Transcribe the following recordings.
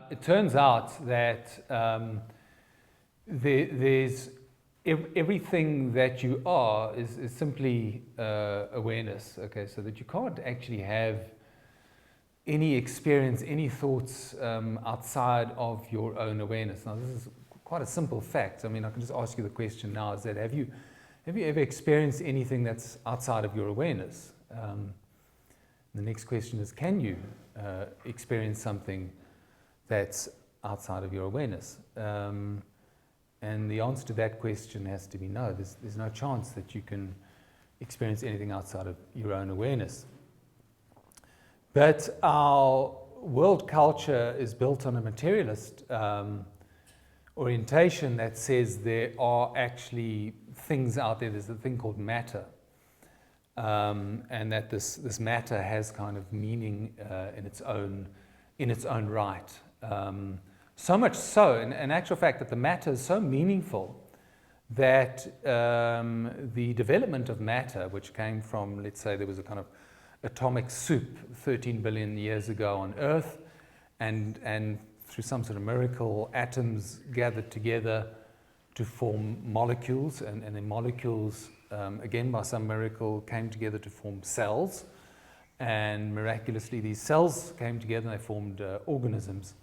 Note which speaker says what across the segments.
Speaker 1: it turns out that there's everything that you are is simply awareness. Okay, so that you can't actually have any experience, any thoughts outside of your own awareness. Now, this is quite a simple fact. I mean, I can just ask you the question now: is that have you ever experienced anything that's outside of your awareness? The next question is, can you experience something that's outside of your awareness? And the answer to that question has to be no. There's no chance that you can experience anything outside of your own awareness. But our world culture is built on a materialist orientation that says there are actually things out there. There's a thing called matter, and that this matter has kind of meaning in its own right. So much so, in actual fact, that the matter is so meaningful that the development of matter, which came from, let's say, there was a kind of atomic soup 13 billion years ago on Earth, and through some sort of miracle, atoms gathered together to form molecules, and the molecules, again by some miracle, came together to form cells, and miraculously these cells came together and they formed organisms.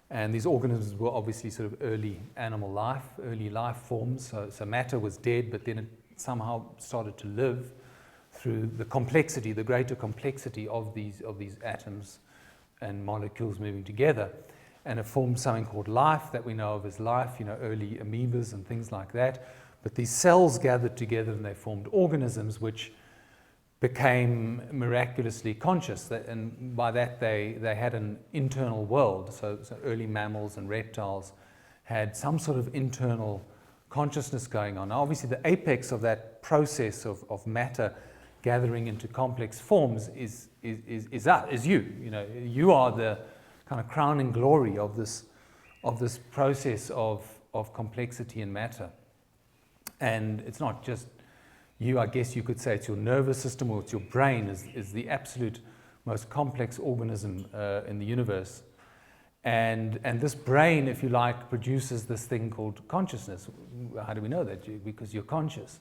Speaker 1: And these organisms were obviously sort of early animal life, early life forms. So matter was dead, but then it somehow started to live through the complexity, the greater complexity of these atoms and molecules moving together. And it formed something called life that we know of as life, early amoebas and things like that. But these cells gathered together and they formed organisms which became miraculously conscious, and by that they had an internal world. So early mammals and reptiles had some sort of internal consciousness going on. Now, obviously, the apex of that process of matter gathering into complex forms is you. You are the kind of crowning glory of this process of complexity in matter. And it's not just you, I guess you could say it's your nervous system, or it's your brain is the absolute most complex organism in the universe. And this brain, if you like, produces this thing called consciousness. How do we know that? Because you're conscious.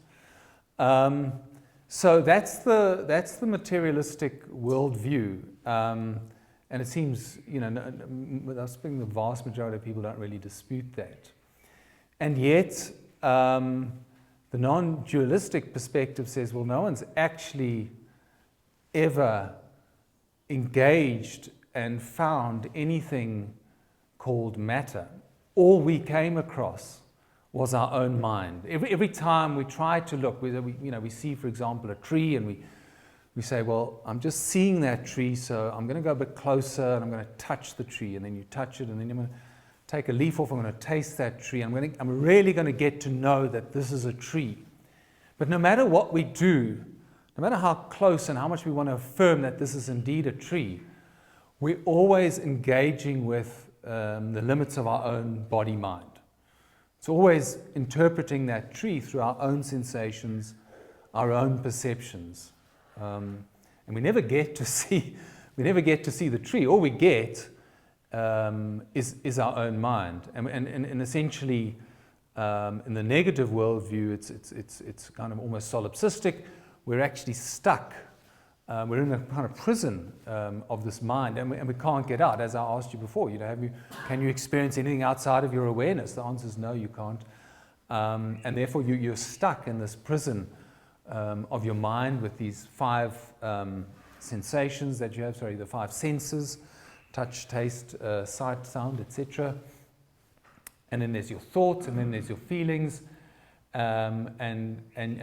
Speaker 1: So that's the materialistic worldview. And it seems, without speaking, the vast majority of people don't really dispute that. And yet, the non-dualistic perspective says, well, no one's actually ever engaged and found anything called matter. All we came across was our own mind. Every time we try to look, we see, for example, a tree, and we say, well, I'm just seeing that tree, so I'm going to go a bit closer, and I'm going to touch the tree, and then you touch it, and then I'm going to take a leaf off, I'm going to taste that tree, I'm really going to get to know that this is a tree. But no matter what we do, no matter how close and how much we want to affirm that this is indeed a tree, we're always engaging with the limits of our own body-mind. It's always interpreting that tree through our own sensations, our own perceptions. And we never get to see the tree. All we get is our own mind, and essentially, in the negative worldview, it's kind of almost solipsistic. We're actually stuck. We're in a kind of prison of this mind, and we can't get out. As I asked you before, can you experience anything outside of your awareness? The answer is no, you can't, and therefore you're stuck in this prison of your mind with these five sensations that you have. The five senses. Touch, taste, sight, sound, etc. And then there's your thoughts, and then there's your feelings, and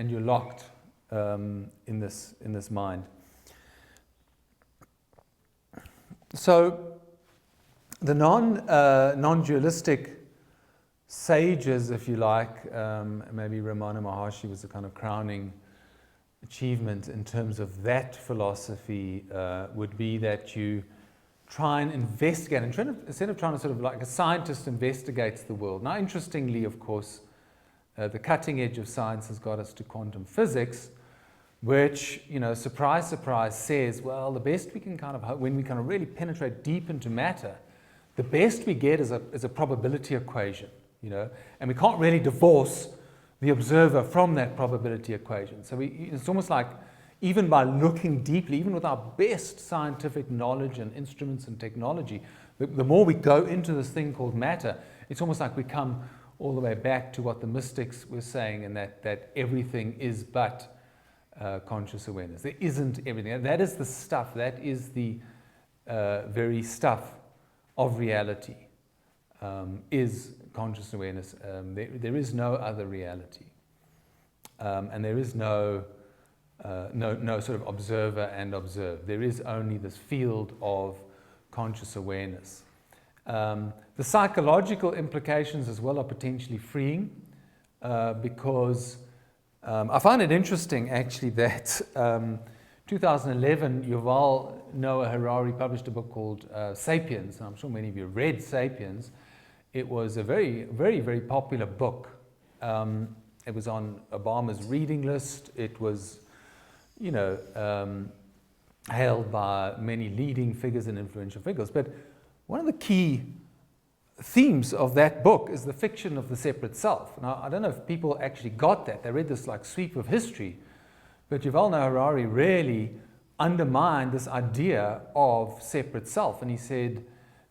Speaker 1: you're locked in this mind. So the non-dualistic sages, if you like, maybe Ramana Maharshi was the kind of crowning achievement in terms of that philosophy, would be that you try and investigate, and instead of trying to sort of like a scientist investigates the world. Now, interestingly, of course, the cutting edge of science has got us to quantum physics, which, surprise, surprise, says, well, the best we can kind of, when we kind of really penetrate deep into matter, the best we get is a probability equation, you know, and we can't really divorce the observer from that probability equation. So it's almost like, even by looking deeply, even with our best scientific knowledge and instruments and technology, the more we go into this thing called matter, it's almost like we come all the way back to what the mystics were saying, and that everything is but conscious awareness. There isn't everything. That is the stuff, that is the very stuff of reality, is conscious awareness. There is no other reality. And there is no sort of observer and observed. There is only this field of conscious awareness. The psychological implications as well are potentially freeing, because I find it interesting actually that 2011 Yuval Noah Harari published a book called Sapiens, and I'm sure many of you read Sapiens. It was a very, very, very popular book. It was on Obama's reading list. It was, you know, hailed by many leading figures and influential figures. But one of the key themes of that book is the fiction of the separate self. Now, I don't know if people actually got that. They read this like sweep of history, but Yuval Noah Harari really undermined this idea of separate self. And he said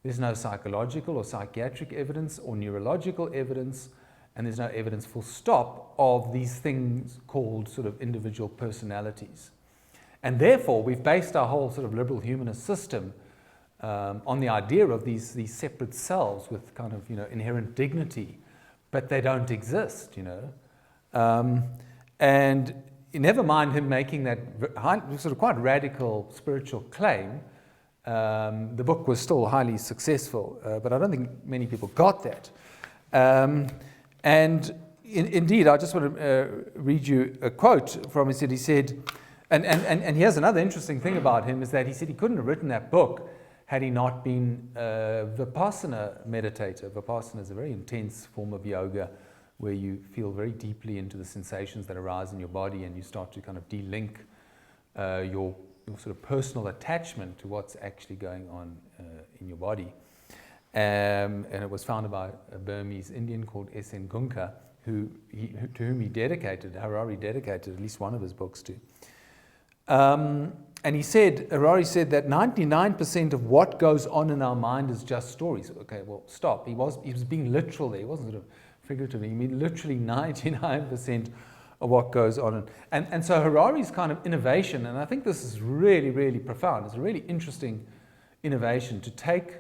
Speaker 1: there's no psychological or psychiatric evidence or neurological evidence, and there's no evidence, full stop, of these things called sort of individual personalities. And therefore, we've based our whole sort of liberal humanist system on the idea of these separate selves with kind of, you know, inherent dignity, but they don't exist, you know. And never mind him making that sort of quite radical spiritual claim, the book was still highly successful, but I don't think many people got that. And indeed, I just want to read you a quote from him. He said, and here's another interesting thing about him, is that he said he couldn't have written that book had he not been a Vipassana meditator. Vipassana is a very intense form of yoga where you feel very deeply into the sensations that arise in your body, and you start to kind of de-link your sort of personal attachment to what's actually going on in your body. And it was founded by a Burmese Indian called S.N. Gunka, to whom Harari dedicated at least one of his books to. And Harari said that 99% of what goes on in our mind is just stories. Okay, well, stop. He was being literal there. He wasn't sort of figuratively. He mean literally 99% of what goes on. And so Harari's kind of innovation, and I think this is really, really profound. It's a really interesting innovation to take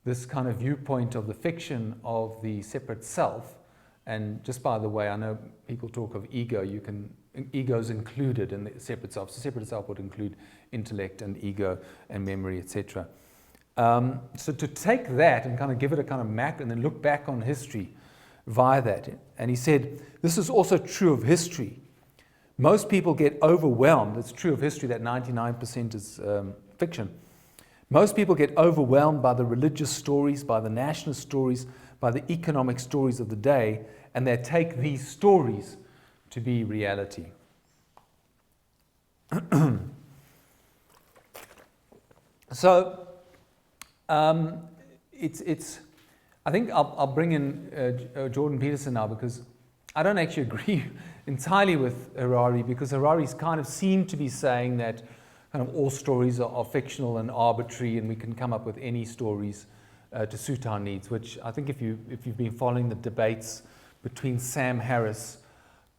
Speaker 1: this kind of viewpoint of the fiction of the separate self. And just by the way, I know people talk of ego. Ego's included in the separate self. So separate self would include intellect and ego and memory, etc. So to take that and kind of give it a kind of macro and then look back on history via that. And he said, this is also true of history. Most people get overwhelmed. It's true of history that 99% is fiction. Most people get overwhelmed by the religious stories, by the nationalist stories, by the economic stories of the day, and they take these stories to be reality. So it's. I think I'll bring in Jordan Peterson now, because I don't actually agree entirely with Harari, because Harari's kind of seemed to be saying that kind of all stories are fictional and arbitrary, and we can come up with any stories to suit our needs. Which I think if you've been following the debates between Sam Harris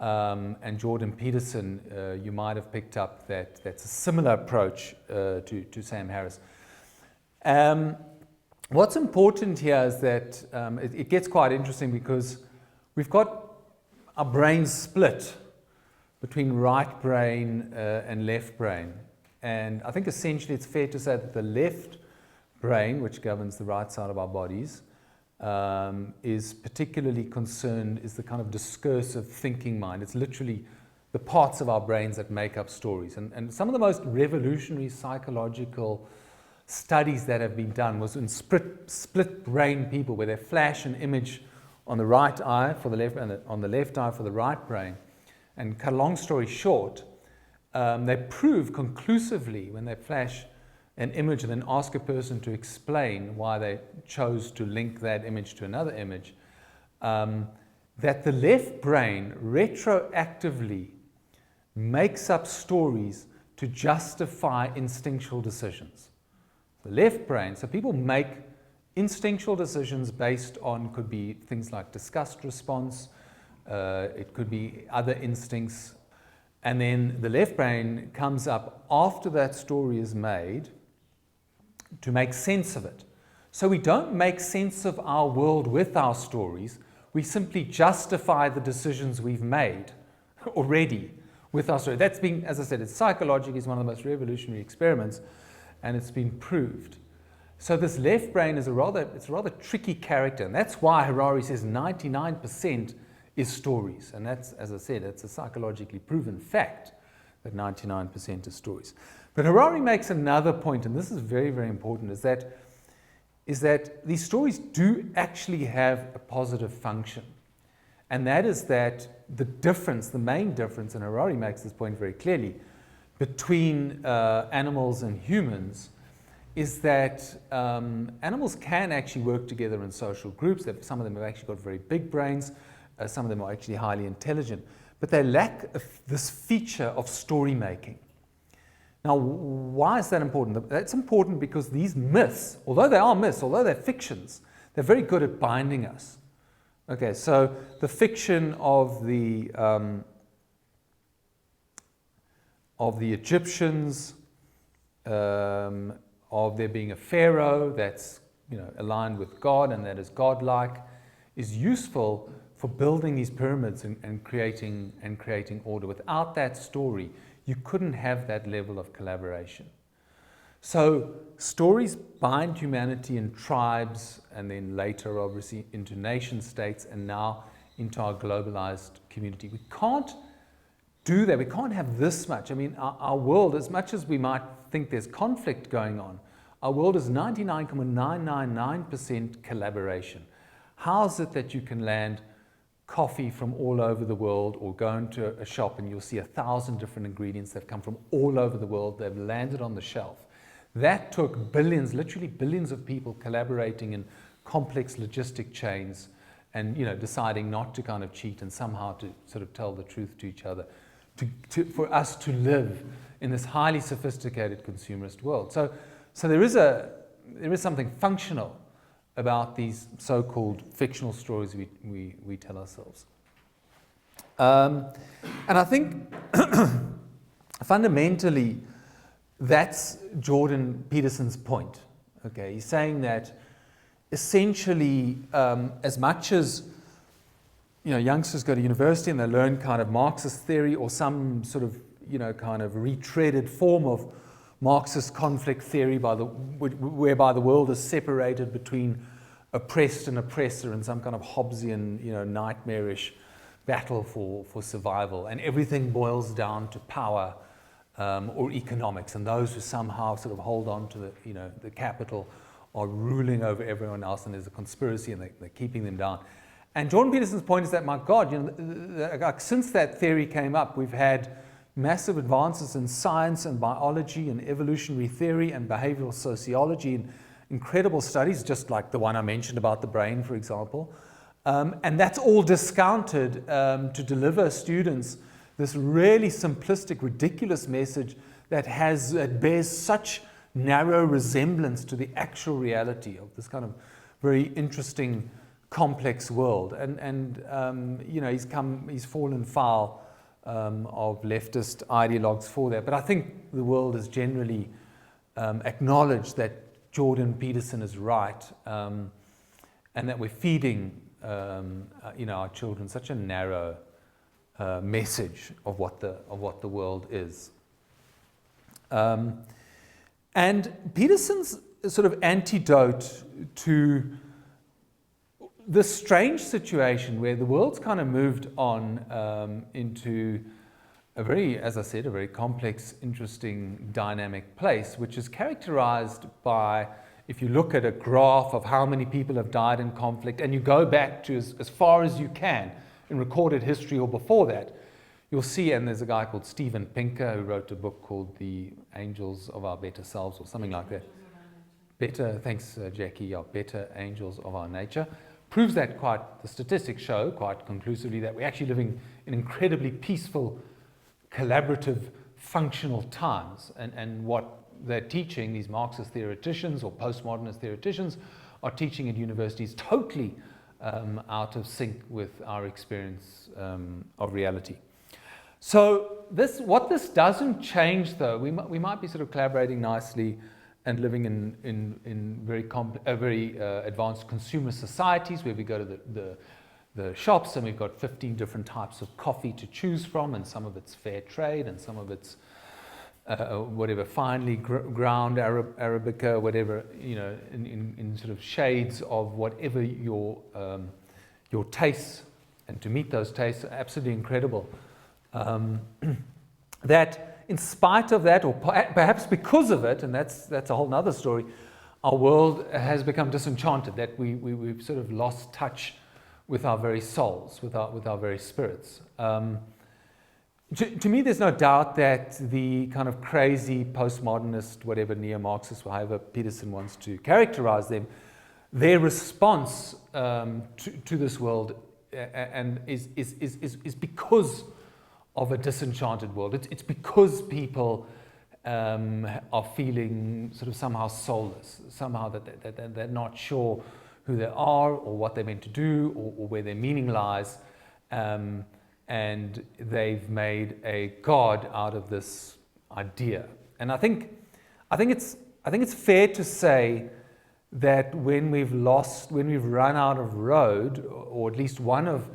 Speaker 1: and Jordan Peterson, you might have picked up that that's a similar approach to Sam Harris. What's important here is that it gets quite interesting, because we've got our brains split between right brain and left brain. And I think essentially it's fair to say that the left brain, which governs the right side of our bodies, is particularly concerned, is the kind of discursive thinking mind. It's literally the parts of our brains that make up stories. And some of the most revolutionary psychological studies that have been done was in split brain people, where they flash an image on the right eye for the left and on the left eye for the right brain. And cut a long story short, they prove conclusively, when they flash an image and then ask a person to explain why they chose to link that image to another image, that the left brain retroactively makes up stories to justify instinctual decisions. The left brain, so people make instinctual decisions based on, could be things like disgust response, it could be other instincts, and then the left brain comes up after that story is made to make sense of it. So we don't make sense of our world with our stories, we simply justify the decisions we've made already with our story. That's been, as I said, it's psychological, it's one of the most revolutionary experiments, and it's been proved. So this left brain is a rather tricky character, and that's why Harari says 99% is stories. And that's, as I said, it's a psychologically proven fact that 99% is stories. But Harari makes another point, and this is very, very important, is that these stories do actually have a positive function. And that is that the difference, the main difference, and Harari makes this point very clearly, between animals and humans is that animals can actually work together in social groups. Some of them have actually got very big brains. Some of them are actually highly intelligent. But they lack this feature of story making. Now, why is that important? That's important because these myths, although they are myths, although they're fictions, they're very good at binding us. Okay, so the fiction of the Egyptians, of there being a pharaoh that's aligned with God and that is godlike, is useful for building these pyramids and creating order. Without that story, you couldn't have that level of collaboration. So stories bind humanity in tribes, and then later obviously into nation states, and now into our globalized community. We can't do that. We can't have this much. I mean, our world, as much as we might think there's conflict going on, our world is 99.999% collaboration. How is it that you can land coffee from all over the world, or go into a shop and you'll see 1,000 different ingredients that come from all over the world, they've landed on the shelf? That took billions, literally billions of people collaborating in complex logistic chains and deciding not to kind of cheat and somehow to sort of tell the truth to each other, for us to live in this highly sophisticated consumerist world. So there is something functional about these so-called fictional stories we tell ourselves. And I think fundamentally that's Jordan Peterson's point. Okay, he's saying that essentially as much as youngsters go to university and they learn kind of Marxist theory or some sort of kind of retreaded form of Marxist conflict theory whereby the world is separated between oppressed and oppressor in some kind of Hobbesian, nightmarish battle for survival, and everything boils down to power or economics, and those who somehow sort of hold on to the capital are ruling over everyone else, and there's a conspiracy and they're keeping them down. And Jordan Peterson's point is that, my God, since that theory came up, we've had massive advances in science and biology and evolutionary theory and behavioral sociology and incredible studies, just like the one I mentioned about the brain, for example. And that's all discounted to deliver students this really simplistic, ridiculous message that bears such narrow resemblance to the actual reality of this kind of very interesting, complex world. And he's fallen foul of leftist ideologues for that. But I think the world has generally acknowledged that Jordan Peterson is right, and that we're feeding our children such a narrow message of what the world is. And Peterson's sort of antidote to this strange situation where the world's kind of moved on into a very complex, interesting, dynamic place, which is characterized by, if you look at a graph of how many people have died in conflict, and you go back to as far as you can in recorded history or before that, you'll see, and there's a guy called Steven Pinker who wrote a book called The Angels of Our Better Selves, or something like that. Better, thanks Jackie, yeah, Better Angels of Our Nature. Proves that the statistics show quite conclusively that we're actually living in incredibly peaceful, collaborative, functional times. And what they're teaching, these Marxist theoreticians or postmodernist theoreticians, are teaching at universities totally out of sync with our experience of reality. So what this doesn't change, though, we might be sort of collaborating nicely and living in very advanced consumer societies where we go to the shops and we've got 15 different types of coffee to choose from, and some of it's fair trade and some of it's whatever, finely ground Arabica, whatever, you know, in sort of shades of whatever your tastes, and to meet those tastes, absolutely incredible. That in spite of that, or perhaps because of it, and that's a whole other story, our world has become disenchanted, that we've sort of lost touch with our very souls, with our very spirits. To me, there's no doubt that the kind of crazy postmodernist, whatever, neo-Marxist, however Peterson wants to characterize them, their response to this world and is because of a disenchanted world. It's because people are feeling sort of somehow soulless, somehow that they're not sure who they are or what they're meant to do or where their meaning lies. And they've made a god out of this idea. And I think it's fair to say that when we've run out of road, or at least one of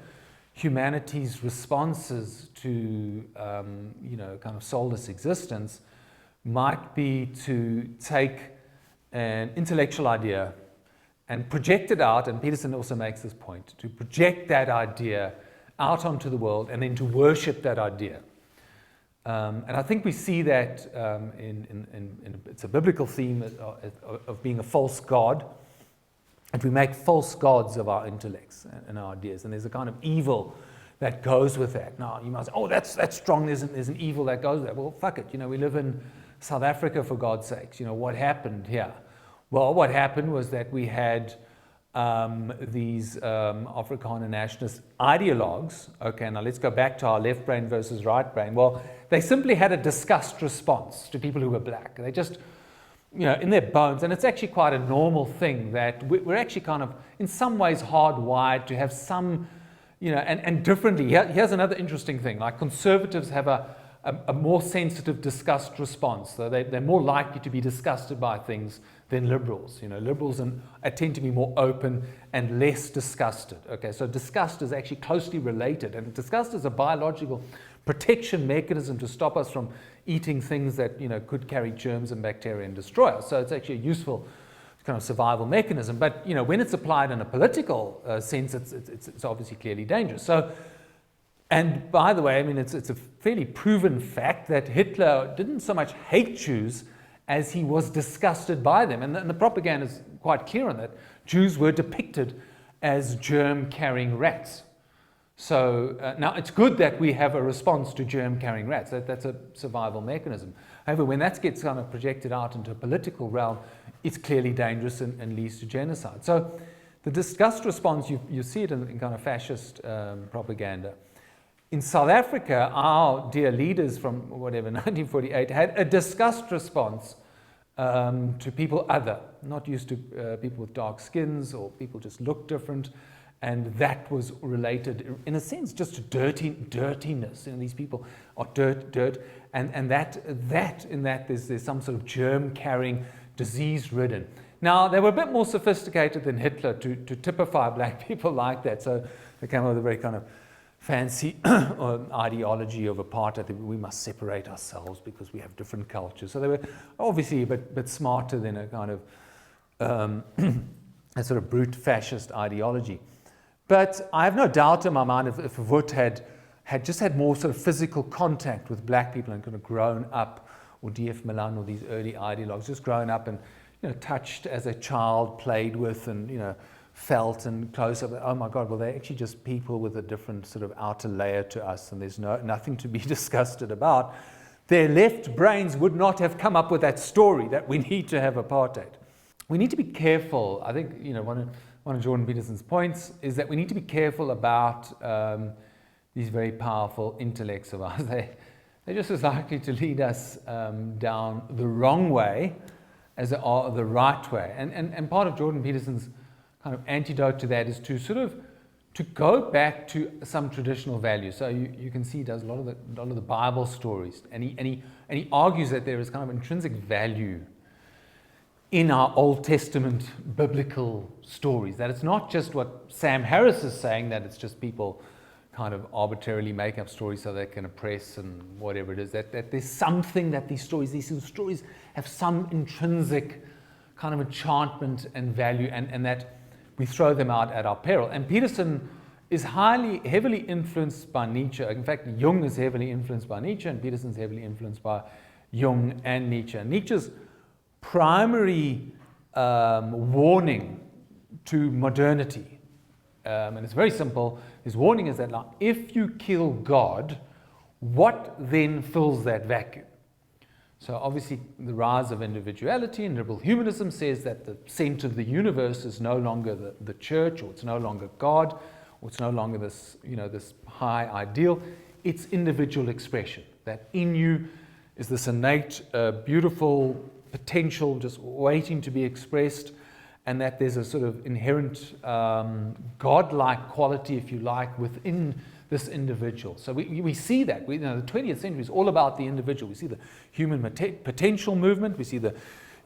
Speaker 1: humanity's responses to kind of soulless existence might be to take an intellectual idea and project it out, and Peterson also makes this point, to project that idea out onto the world and then to worship that idea. And I think we see that it's a biblical theme of being a false god, and we make false gods of our intellects and our ideas, and there's a kind of evil that goes with that. Now, you might say, oh, that's strong, there's an evil that goes with that. Well, fuck it, we live in South Africa, for God's sakes. What happened here? Well, what happened was that we had these Afrikaner nationalist ideologues. Okay, now let's go back to our left brain versus right brain. Well, they simply had a disgust response to people who were black. They just, in their bones, and it's actually quite a normal thing that we're actually kind of, in some ways, hardwired to have some, and differently. Here's another interesting thing. Like, conservatives have a more sensitive disgust response. So they're more likely to be disgusted by things than liberals. Liberals tend to be more open and less disgusted. Okay, so disgust is actually closely related, and disgust is a biological protection mechanism to stop us from eating things that could carry germs and bacteria and destroy us. So it's actually a useful kind of survival mechanism. But when it's applied in a political sense, it's obviously clearly dangerous. So. And by the way, it's a fairly proven fact that Hitler didn't so much hate Jews as he was disgusted by them. And the propaganda is quite clear on that. Jews were depicted as germ-carrying rats. So now it's good that we have a response to germ-carrying rats. That's a survival mechanism. However, when that gets kind of projected out into a political realm, it's clearly dangerous and leads to genocide. So the disgust response, you see it in kind of fascist propaganda. In South Africa, our dear leaders from 1948 had a disgust response to people other, not used to people with dark skins or people just look different, and that was related, in a sense, just to dirtiness. These people are dirt, and that there's some sort of germ-carrying, disease-ridden. Now, they were a bit more sophisticated than Hitler to typify black people like that, so they came up with a very kind of fancy ideology of apartheid, that we must separate ourselves because we have different cultures. So they were obviously a bit smarter than a kind of a sort of brute fascist ideology. But I have no doubt in my mind if Woods had just had more sort of physical contact with black people and kind of grown up, or D.F. Milan or these early ideologues, just grown up and touched as a child, played with, and felt and close up. Oh my God, well, they're actually just people with a different sort of outer layer to us, and there's nothing to be disgusted about. Their left brains would not have come up with that story that we need to have apartheid. We need to be careful. I think, you know, one of Jordan Peterson's points is that we need to be careful about these very powerful intellects of ours. They're just as likely to lead us down the wrong way as they are the right way. And part of Jordan Peterson's kind of antidote to that is to sort of to go back to some traditional values. So you can see he does a lot of the Bible stories, and he argues that there is kind of intrinsic value in our Old Testament biblical stories, that it's not just what Sam Harris is saying, that it's just people kind of arbitrarily make up stories so they can oppress and whatever it is, that there's something that these stories have some intrinsic kind of enchantment and value, and that we throw them out at our peril. And Peterson is heavily influenced by Nietzsche. In fact, Jung is heavily influenced by Nietzsche, and Peterson's heavily influenced by Jung and Nietzsche. And Nietzsche's primary warning to modernity, and it's very simple, his warning is that, like, if you kill God, what then fills that vacuum? So obviously the rise of individuality and liberal humanism says that the center of the universe is no longer the church, or it's no longer God, or it's no longer this, you know, this high ideal. It's individual expression, that in you is this innate, beautiful potential just waiting to be expressed, and that there's a sort of inherent godlike quality, if you like, within this individual. So we see that. You know, the 20th century is all about the individual. We see the human potential movement. We see the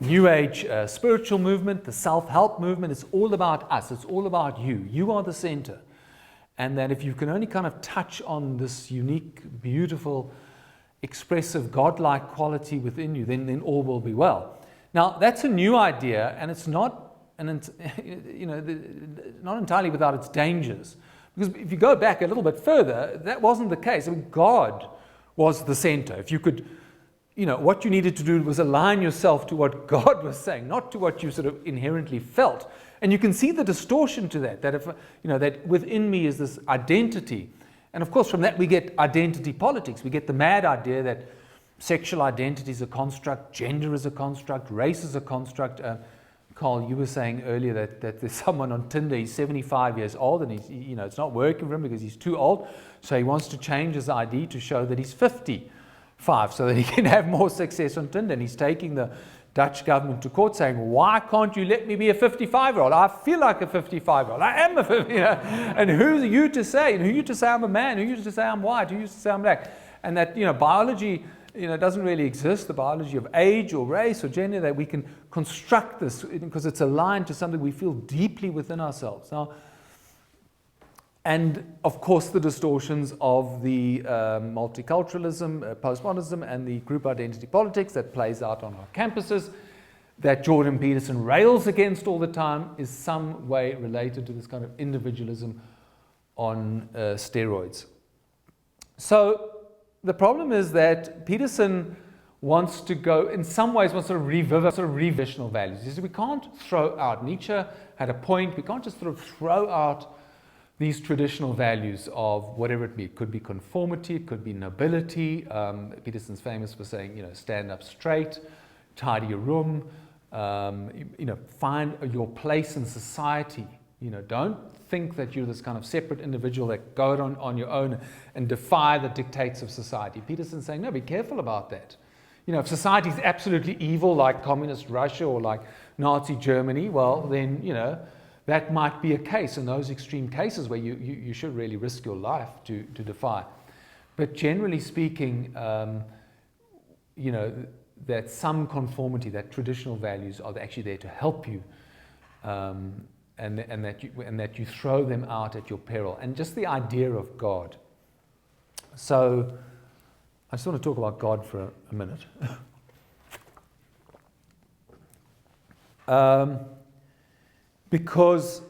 Speaker 1: New Age spiritual movement, the self-help movement. It's all about us. It's all about you. You are the center. And that if you can only kind of touch on this unique, beautiful, expressive, godlike quality within you, then all will be well. Now, that's a new idea, and it's not, you know, not entirely without its dangers. Because if you go back a little bit further, that wasn't the case. I mean, God was the center. If you could, you know, what you needed to do was align yourself to what God was saying, not to what you sort of inherently felt. And you can see the distortion to that, that if, you know, that within me is this identity. And of course, from that we get identity politics. We get the mad idea that sexual identity is a construct, gender is a construct, race is a construct. Carl, you were saying earlier that there's someone on Tinder, he's 75 years old, and he's, you know, it's not working for him because he's too old, so he wants to change his ID to show that he's 55 so that he can have more success on Tinder. And he's taking the Dutch government to court saying, why can't you let me be a 55-year-old? I feel like a 55-year-old. I am a 50, you know, and who are you to say? And who are you to say I'm a man? Who are you to say I'm white? Who are you to say I'm black? And that, you know, biology, you know, doesn't really exist, the biology of age or race or gender, that we can construct this because it's aligned to something we feel deeply within ourselves. Now, and of course the distortions of the multiculturalism, post-modernism, and the group identity politics that plays out on our campuses, that Jordan Peterson rails against all the time, is some way related to this kind of individualism on steroids. So the problem is that Peterson wants to go, in some ways, wants to revive traditional values. He says we can't throw out, Nietzsche had a point, we can't just sort of throw out these traditional values of whatever it be. It could be conformity, it could be nobility. Peterson's famous for saying, you know, stand up straight, tidy your room, you know, find your place in society. You know, don't think that you're this kind of separate individual that go on your own and defy the dictates of society. Peterson's saying, no, be careful about that. You know, if society is absolutely evil, like communist Russia or like Nazi Germany, well, then, you know, that might be a case in those extreme cases where you should really risk your life to defy. But generally speaking, you know, that some conformity, that traditional values are actually there to help you, and that you throw them out at your peril. And just the idea of God. So I just want to talk about God for a minute. Because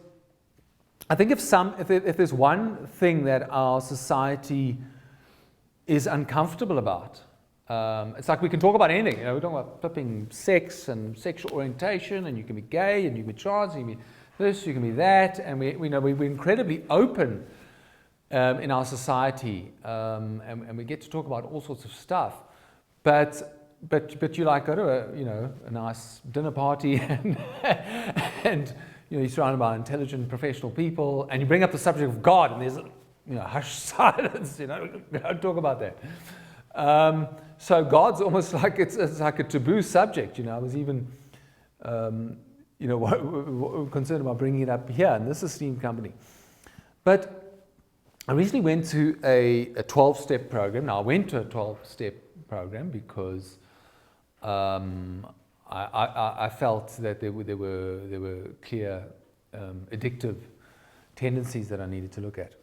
Speaker 1: I think if there's one thing that our society is uncomfortable about, it's like we can talk about anything. You know, we're talking about flipping sex and sexual orientation, and you can be gay, and you can be trans, and you can be this, you can be that, and we're incredibly open in our society, and we get to talk about all sorts of stuff, but you like go to a nice dinner party and you're surrounded by intelligent professional people, and you bring up the subject of God, and there's hushed silence. Don't talk about that. So God's almost like it's like a taboo subject. I was even concerned about bringing it up here in this esteemed company. But I recently went to a 12-step program. Now I went to a 12-step program because I felt that there were clear addictive tendencies that I needed to look at.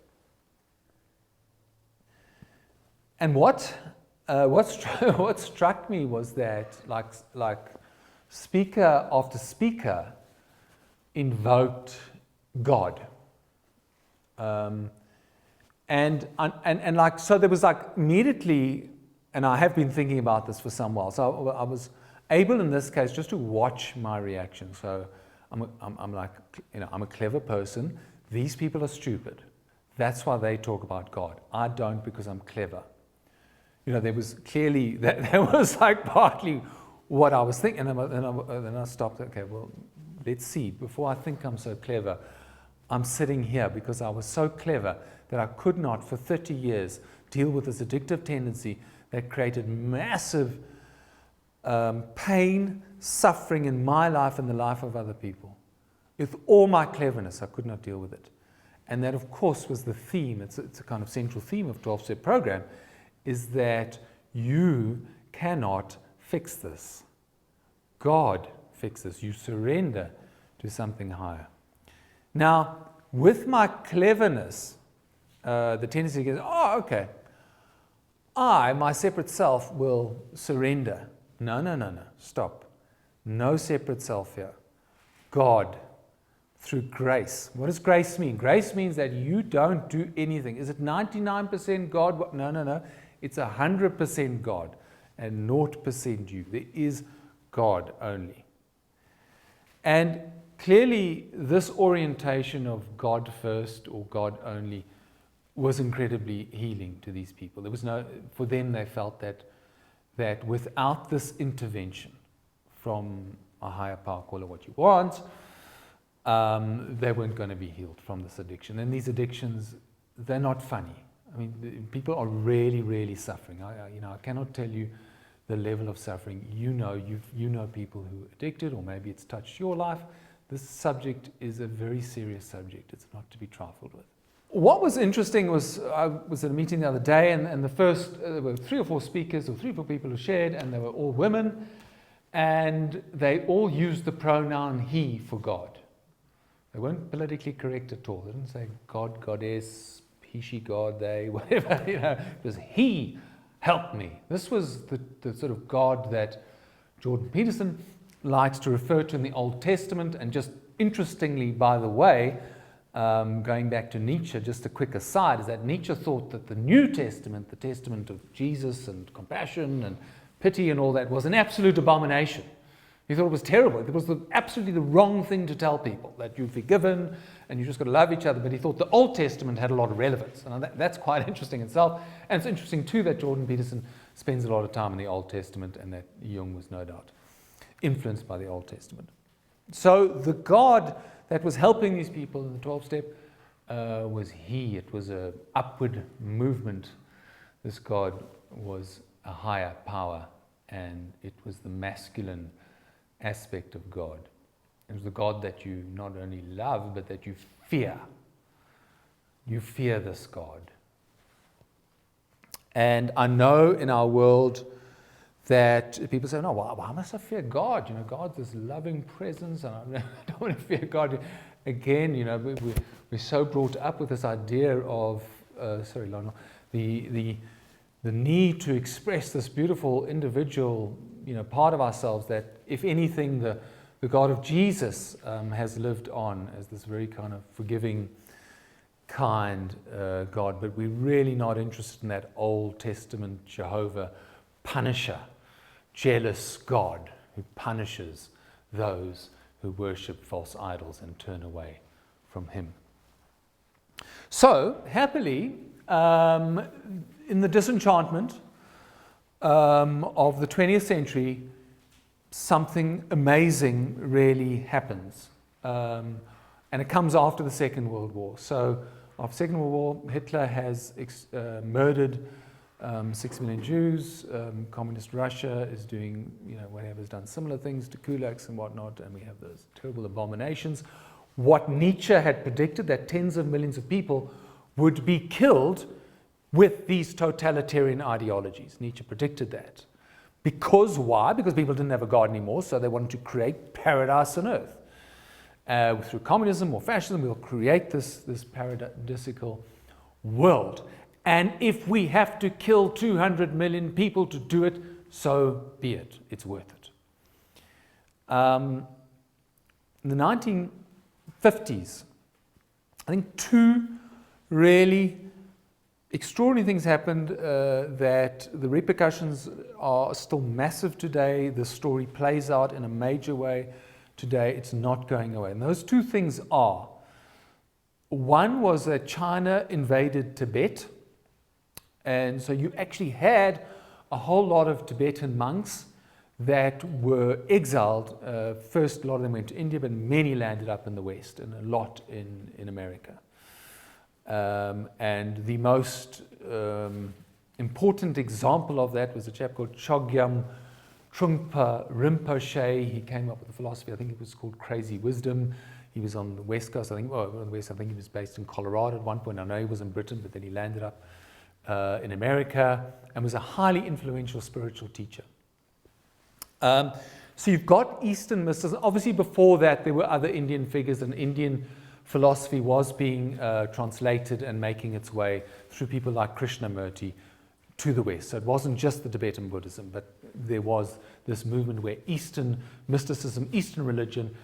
Speaker 1: And what struck me was that like speaker after speaker invoked God, and like so there was like immediately, and I have been thinking about this for some while. So I was able in this case just to watch my reaction. So I'm like, I'm a clever person. These people are stupid. That's why they talk about God. I don't, because I'm clever. There was clearly that was like partly what I was thinking. And then I stopped. Okay, well, let's see. Before I think I'm so clever, I'm sitting here because I was so clever that I could not, for 30 years, deal with this addictive tendency that created massive pain, suffering in my life and the life of other people. With all my cleverness, I could not deal with it. And that, of course, was the theme. It's a kind of central theme of 12-step program, is that you cannot fix this. God fixes. You surrender to something higher. Now, with my cleverness, the tendency goes, okay, my separate self, will surrender. No, stop. No separate self here. God, through grace. What does grace mean? Grace means that you don't do anything. Is it 99% God? No. It's 100% God and 0% you. There is God only. And clearly, this orientation of God first or God only was incredibly healing to these people. There was for them, they felt that without this intervention from a higher power, call it what you want, they weren't going to be healed from this addiction. And these addictions, they're not funny. I mean, people are really, really suffering. I cannot tell you the level of suffering. You know people who are addicted, or maybe it's touched your life. This subject is a very serious subject. It's not to be trifled with. What was interesting was I was at a meeting the other day, and the first, there were 3 or 4 speakers, or 3 or 4 people who shared, and they were all women, and they all used the pronoun he for God. They weren't politically correct at all. They didn't say God, goddess, he, she, God, they, whatever. It was he helped me. This was the sort of God that Jordan Peterson likes to refer to in the Old Testament. And just interestingly, by the way, going back to Nietzsche, just a quick aside, is that Nietzsche thought that the New Testament, the testament of Jesus and compassion and pity and all that, was an absolute abomination. He thought it was terrible. It was absolutely the wrong thing to tell people, that you're forgiven and you just got to love each other. But he thought the Old Testament had a lot of relevance. And that's quite interesting itself. And it's interesting, too, that Jordan Peterson spends a lot of time in the Old Testament, and that Jung was no doubt influenced by the Old Testament. So the God that was helping these people in the 12-step was he. It was an upward movement. This God was a higher power, and it was the masculine aspect of God. It was the God that you not only love, but that you fear. You fear this God. And I know in our world that people say, no, why must I fear God? God's this loving presence, and I don't want to fear God. Again, we're so brought up with this idea of, the need to express this beautiful individual, part of ourselves that, if anything, the God of Jesus has lived on as this very kind of forgiving, kind God. But we're really not interested in that Old Testament Jehovah punisher, jealous God who punishes those who worship false idols and turn away from him. So, happily, in the disenchantment of the 20th century, something amazing really happens. And it comes after the Second World War. So, after the Second World War, Hitler has murdered 6 million Jews. Communist Russia is doing, whatever, has done similar things to kulaks and whatnot, and we have those terrible abominations. What Nietzsche had predicted, that tens of millions of people would be killed with these totalitarian ideologies. Nietzsche predicted that. Because why? Because people didn't have a God anymore, so they wanted to create paradise on earth. Through communism or fascism, we'll create this paradisical world. And if we have to kill 200 million people to do it, so be it. It's worth it. In the 1950s, I think two really extraordinary things happened that the repercussions are still massive today. The story plays out in a major way today. It's not going away. And those two things are, one was that China invaded Tibet. And so you actually had a whole lot of Tibetan monks that were exiled. First, a lot of them went to India, but many landed up in the West, and a lot in America. And the most important example of that was a chap called Chogyam Trungpa Rinpoche. He came up with a philosophy, I think it was called Crazy Wisdom. He was on the West Coast, on the West, I think he was based in Colorado at one point. I know he was in Britain, but then he landed up in America, and was a highly influential spiritual teacher. So you've got Eastern mysticism. Obviously before that there were other Indian figures, and Indian philosophy was being translated and making its way through people like Krishnamurti to the West. So it wasn't just the Tibetan Buddhism, but there was this movement where Eastern mysticism, Eastern religion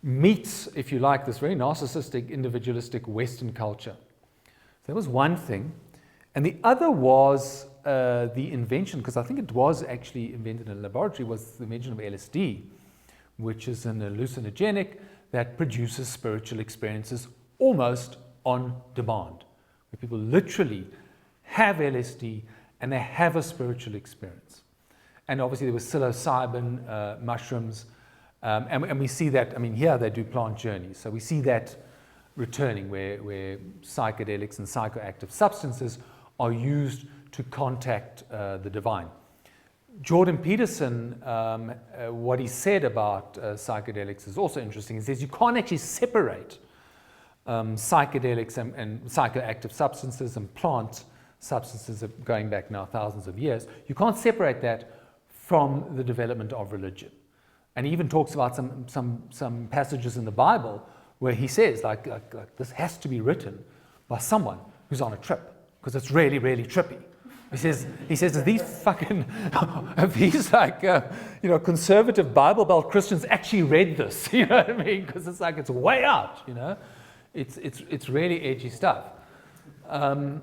Speaker 1: meets, if you like, this very narcissistic, individualistic Western culture. So that was one thing. And the other was the invention, because I think it was actually invented in a laboratory, was the invention of LSD, which is an hallucinogenic that produces spiritual experiences almost on demand, where people literally have LSD and they have a spiritual experience. And obviously there was psilocybin, mushrooms, and we see that, here they do plant journeys, so we see that returning where psychedelics and psychoactive substances are used to contact the divine. Jordan Peterson, what he said about psychedelics is also interesting. He says you can't actually separate psychedelics and psychoactive substances and plant substances going back now thousands of years. You can't separate that from the development of religion. And he even talks about some passages in the Bible where he says, like this has to be written by someone who's on a trip, because it's really, really trippy. He says, these conservative Bible Belt Christians actually read this, you know what I mean? Because it's like, it's way out, you know? It's really edgy stuff. And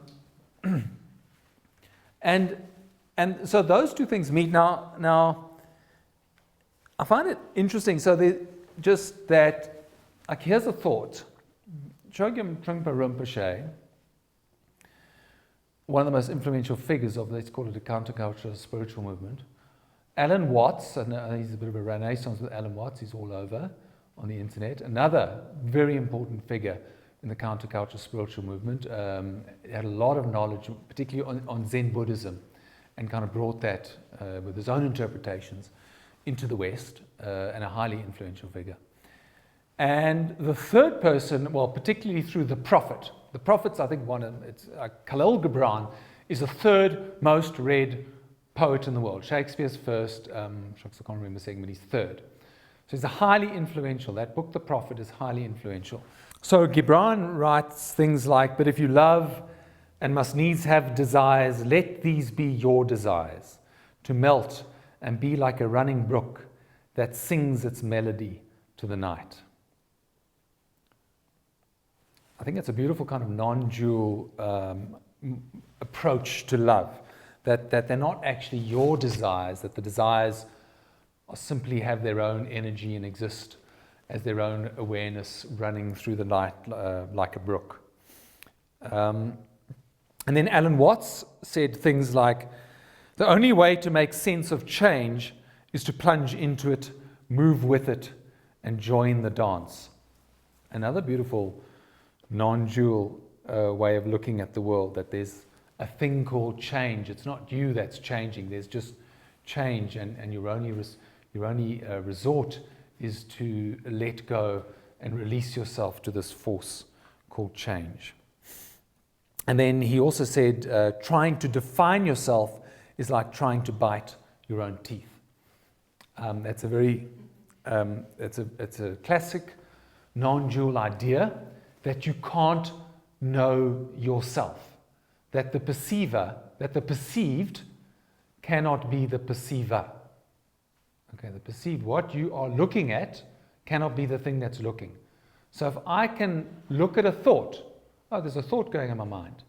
Speaker 1: so those two things meet. Now, I find it interesting. So just that, like, here's a thought. Chogyam Trungpa Rinpoche, one of the most influential figures of, let's call it, a countercultural spiritual movement. Alan Watts, and he's a bit of a renaissance with Alan Watts, he's all over on the internet. Another very important figure in the countercultural spiritual movement. Had a lot of knowledge, particularly on Zen Buddhism, and kind of brought that with his own interpretations into the West, and a highly influential figure. And the third person, well, particularly through the Prophet. The Prophet's, I think, Khalil Gibran is the third most read poet in the world. Shakespeare's first, I can't remember the second, but he's third. So he's a highly influential. That book, The Prophet, is highly influential. So Gibran writes things like, but if you love and must needs have desires, let these be your desires, to melt and be like a running brook that sings its melody to the night. I think it's a beautiful kind of non-dual approach to love, that they're not actually your desires, that the desires simply have their own energy and exist as their own awareness running through the night like a brook. And then Alan Watts said things like, the only way to make sense of change is to plunge into it, move with it, and join the dance. Another beautiful non-dual way of looking at the world, that there's a thing called change. It's not you that's changing, there's just change, and your only resort is to let go and release yourself to this force called change. And then he also said, trying to define yourself is like trying to bite your own teeth. That's a very, it's a classic non-dual idea that you can't know yourself, that the perceiver, that the perceived cannot be the perceiver. Okay, the perceived, what you are looking at, cannot be the thing that's looking. So if I can look at a thought, oh, there's a thought going in my mind,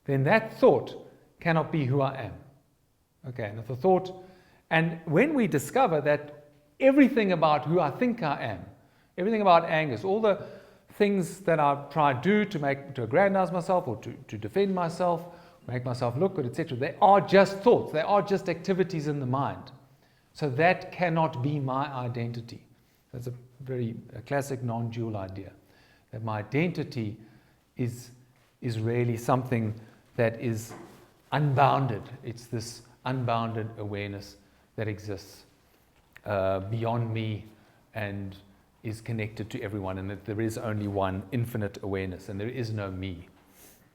Speaker 1: then that thought cannot be who I am. Okay, and if the thought, and when we discover that everything about who I think I am, everything about Angus, all the things that I try to do to aggrandize myself or to defend myself, make myself look good, etc., they are just thoughts, they are just activities in the mind. So that cannot be my identity. That's a very classic non-dual idea, that my identity is really something that is unbounded. It's this unbounded awareness that exists beyond me and is connected to everyone, and that there is only one infinite awareness, and there is no me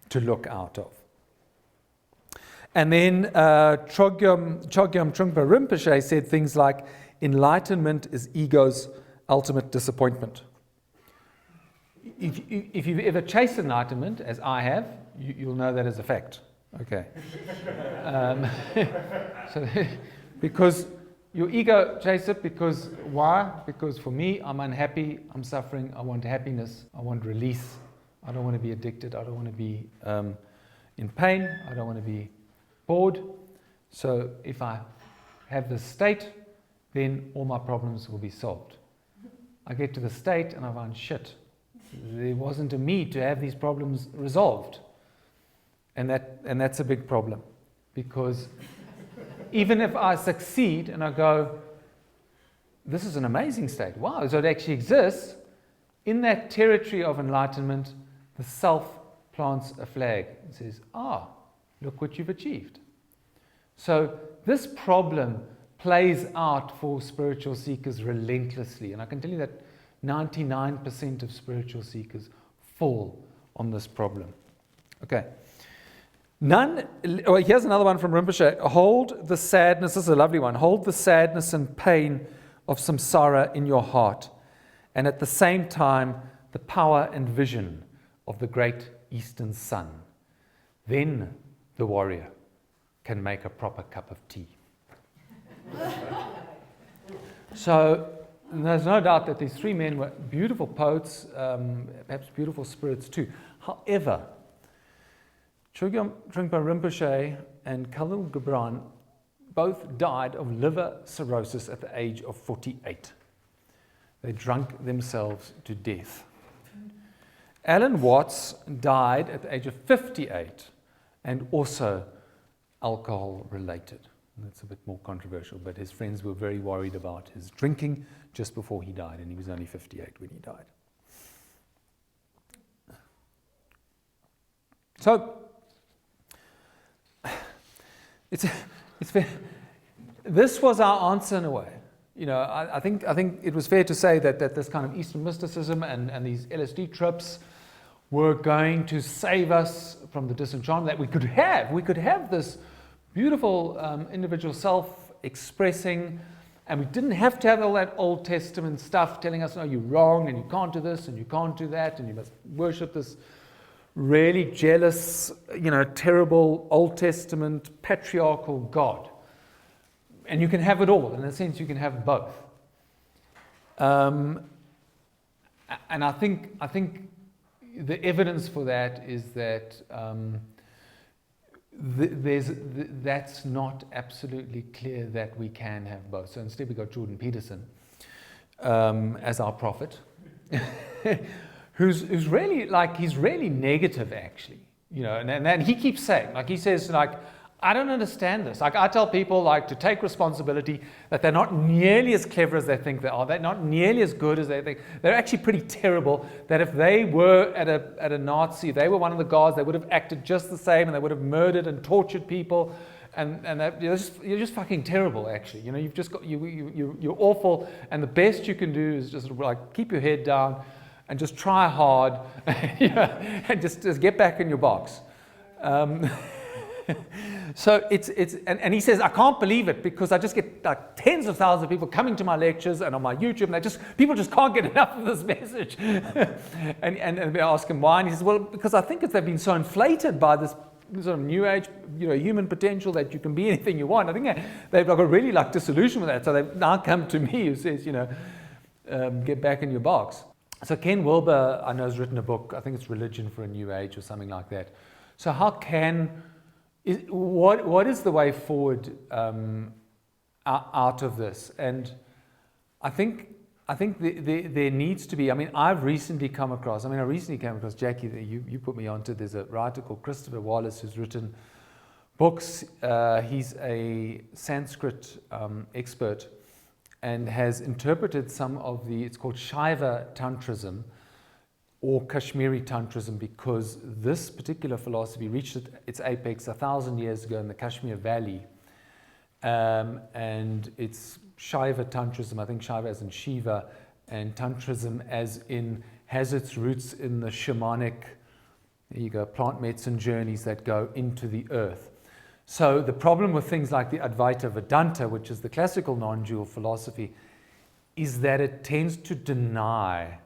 Speaker 1: to look out of. And then Chogyam Trungpa Rinpoche said things like, enlightenment is ego's ultimate disappointment. If you've ever chased enlightenment, as I have, you'll know that as a fact. Okay. So, because your ego chases it, because why? Because for me, I'm unhappy, I'm suffering, I want happiness, I want release, I don't want to be addicted, I don't want to be in pain, I don't want to be bored. So if I have this state, then all my problems will be solved. I get to the state and I find, shit, there wasn't a me to have these problems resolved. And that's a big problem, because even if I succeed and I go, this is an amazing state, wow, so it actually exists, in that territory of enlightenment, the self plants a flag and says, look what you've achieved. So this problem plays out for spiritual seekers relentlessly, and I can tell you that 99% of spiritual seekers fall on this problem. Okay. Here's another one from Rinpoche. Hold the sadness, this is a lovely one. Hold the sadness and pain of samsara in your heart, and at the same time, the power and vision of the great eastern sun. Then the warrior can make a proper cup of tea. So there's no doubt that these three men were beautiful poets, perhaps beautiful spirits too. However, Chogyam Trungpa Rinpoche and Khalil Gibran both died of liver cirrhosis at the age of 48. They drank themselves to death. Alan Watts died at the age of 58 and also alcohol related. That's a bit more controversial, but his friends were very worried about his drinking just before he died, and he was only 58 when he died. So, this was our answer in a way. You know, I think it was fair to say that this kind of Eastern mysticism and these LSD trips were going to save us from the disenchantment that we could have. We could have this beautiful individual self expressing, and we didn't have to have all that Old Testament stuff telling us, no, you're wrong, and you can't do this, and you can't do that, and you must worship this really jealous, terrible Old Testament patriarchal God. And you can have it all. In a sense, you can have both. And I think the evidence for that is that that's not absolutely clear that we can have both. So instead we got Jordan Peterson, as our prophet, who's really like, he's really negative actually, you know, and he keeps saying, like he says, like, I don't understand this. Like I tell people like to take responsibility, that they're not nearly as clever as they think they are. They're not nearly as good as they think. They're actually pretty terrible. That if they were at a Nazi, they were one of the guards, they would have acted just the same, and they would have murdered and tortured people. And you're just fucking terrible, actually. You know, you've just got you're awful, and the best you can do is just like keep your head down and just try hard, you know, and just get back in your box. So and he says, I can't believe it, because I just get like tens of thousands of people coming to my lectures and on my YouTube, and people just can't get enough of this message. and we ask him why, and he says, well, because I think they've been so inflated by this sort of new age, you know, human potential, that you can be anything you want. I think they've got really like disillusioned with that, so they've now come to me who says, you know, get back in your box. So Ken Wilber, I know, has written a book, I think it's Religion for a New Age or something like that. So what is the way forward out of this? And I think there needs to be, I mean, I recently came across, Jackie, you put me onto, there's a writer called Christopher Wallace who's written books. He's a Sanskrit expert and has interpreted some of it's called Shaiva Tantrism or Kashmiri Tantrism, because this particular philosophy reached its apex 1,000 years ago in the Kashmir Valley. And it's Shaiva Tantrism, I think Shaiva as in Shiva, and Tantrism as in, has its roots in the shamanic, there you go, plant medicine journeys that go into the earth. So the problem with things like the Advaita Vedanta, which is the classical non-dual philosophy, is that it tends to deny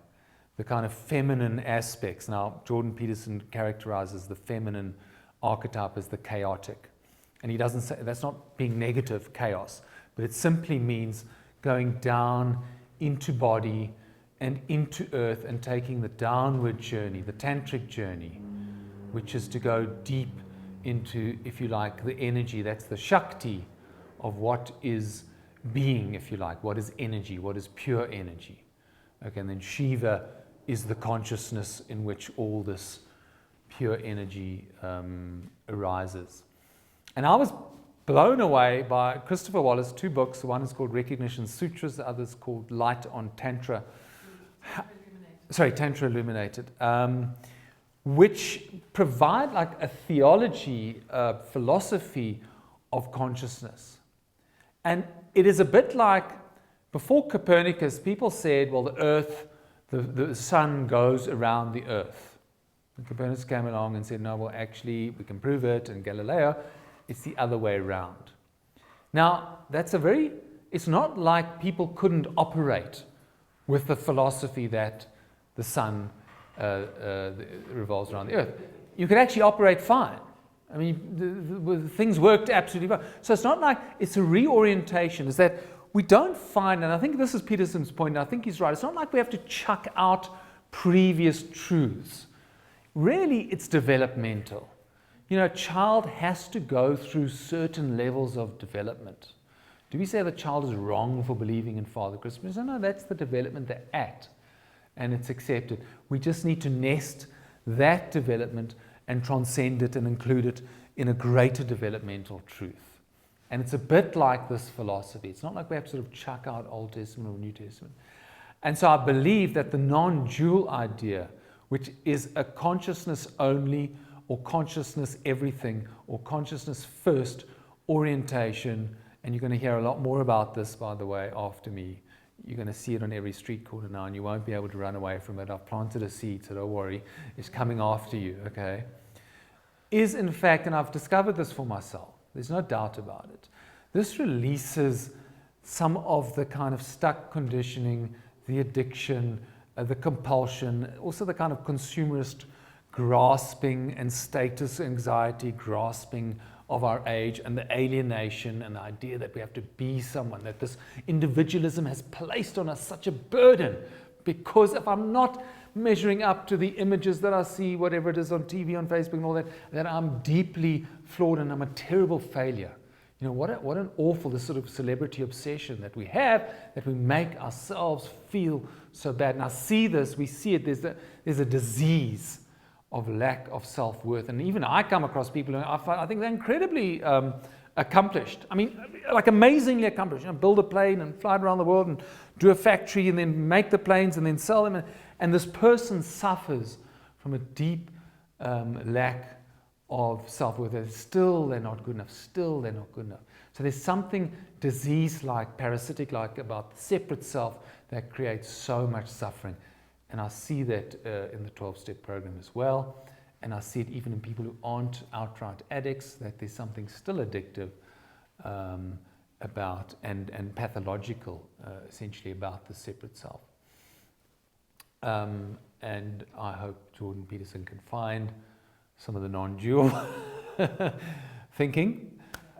Speaker 1: the kind of feminine aspects. Now, Jordan Peterson characterizes the feminine archetype as the chaotic. And he doesn't say, that's not being negative, chaos, but it simply means going down into body and into earth and taking the downward journey, the tantric journey, which is to go deep into, if you like, the energy, that's the Shakti of what is being, if you like, what is energy, what is pure energy. Okay, and then Shiva is the consciousness in which all this pure energy arises. And I was blown away by Christopher Wallace, 2 books. One is called Recognition Sutras, the other is called Light on Tantra. Tantra Illuminated. Which provide like a theology, philosophy of consciousness. And it is a bit like, before Copernicus, people said, well, the earth, the sun goes around the earth. And Copernicus came along and said, no, well, actually, we can prove it, and Galileo, it's the other way around. Now, it's not like people couldn't operate with the philosophy that the sun revolves around the earth. You could actually operate fine. I mean, things worked absolutely fine. So it's not like it's a reorientation, is that we don't find, and I think this is Peterson's point, and I think he's right, it's not like we have to chuck out previous truths. Really, it's developmental. You know, a child has to go through certain levels of development. Do we say the child is wrong for believing in Father Christmas? No, that's the development they're at, and it's accepted. We just need to nest that development and transcend it and include it in a greater developmental truth. And it's a bit like this philosophy. It's not like we have to sort of chuck out Old Testament or New Testament. And so I believe that the non-dual idea, which is a consciousness only, or consciousness everything, or consciousness first orientation, and you're going to hear a lot more about this, by the way, after me. You're going to see it on every street corner now, and you won't be able to run away from it. I've planted a seed, so don't worry. It's coming after you, okay? Is in fact, and I've discovered this for myself, there's no doubt about it, this releases some of the kind of stuck conditioning, the addiction, the compulsion, also the kind of consumerist grasping and status anxiety grasping of our age, and the alienation and the idea that we have to be someone, that this individualism has placed on us such a burden, because if I'm not measuring up to the images that I see, whatever it is on TV, on Facebook and all that, that I'm deeply flawed and I'm a terrible failure. You know, what an awful, this sort of celebrity obsession that we have, that we make ourselves feel so bad. And I see this, we see it, there's a disease of lack of self-worth. And even I come across people who I think they're incredibly accomplished. I mean, like amazingly accomplished. You know, build a plane and fly it around the world and do a factory and then make the planes and then sell them. And this person suffers from a deep lack of self-worth. Still, they're not good enough. Still, they're not good enough. So there's something disease-like, parasitic-like about the separate self that creates so much suffering. And I see that in the 12-step program as well. And I see it even in people who aren't outright addicts, that there's something still addictive about and pathological, essentially, about the separate self. And I hope Jordan Peterson can find some of the non-dual thinking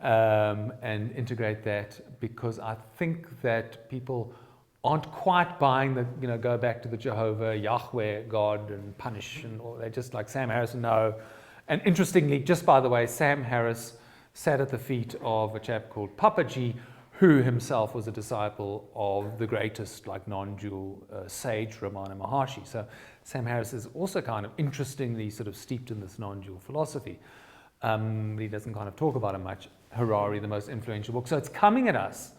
Speaker 1: and integrate that, because I think that people aren't quite buying the, you know, go back to the Jehovah, Yahweh, God, and punish, and all. They're just like Sam Harris, no. And interestingly, just by the way, Sam Harris sat at the feet of a chap called Pathology, who himself was a disciple of the greatest, like, non-dual sage, Ramana Maharshi. So Sam Harris is also kind of interestingly sort of steeped in this non-dual philosophy. He doesn't kind of talk about it much. Harari, the most influential book. So it's coming at us.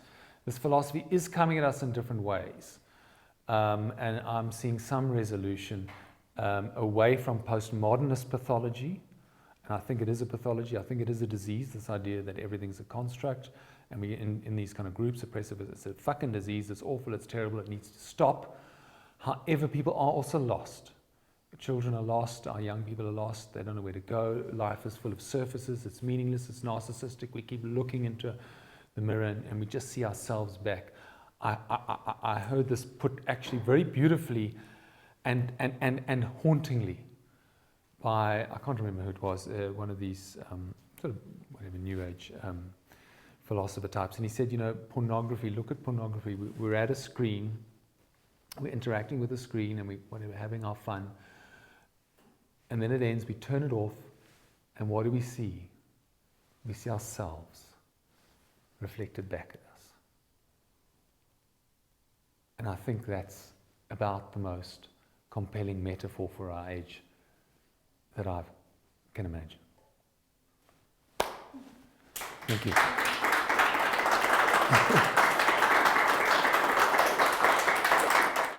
Speaker 1: This philosophy is coming at us in different ways. And I'm seeing some resolution away from postmodernist pathology. And I think it is a pathology. I think it is a disease, this idea that everything's a construct. And we, in these kind of groups, oppressive, it's a fucking disease. It's awful. It's terrible. It needs to stop. However, people are also lost. Children are lost. Our young people are lost. They don't know where to go. Life is full of surfaces. It's meaningless. It's narcissistic. We keep looking into the mirror and we just see ourselves back. I heard this put actually very beautifully and hauntingly by, I can't remember who it was, one of these sort of whatever New Age philosopher types. And he said, you know, pornography, look at pornography. We're at a screen. We're interacting with the screen and we're having our fun. And then it ends, we turn it off, and what do we see? We see ourselves reflected back at us. And I think that's about the most compelling metaphor for our age that I can imagine. Thank you.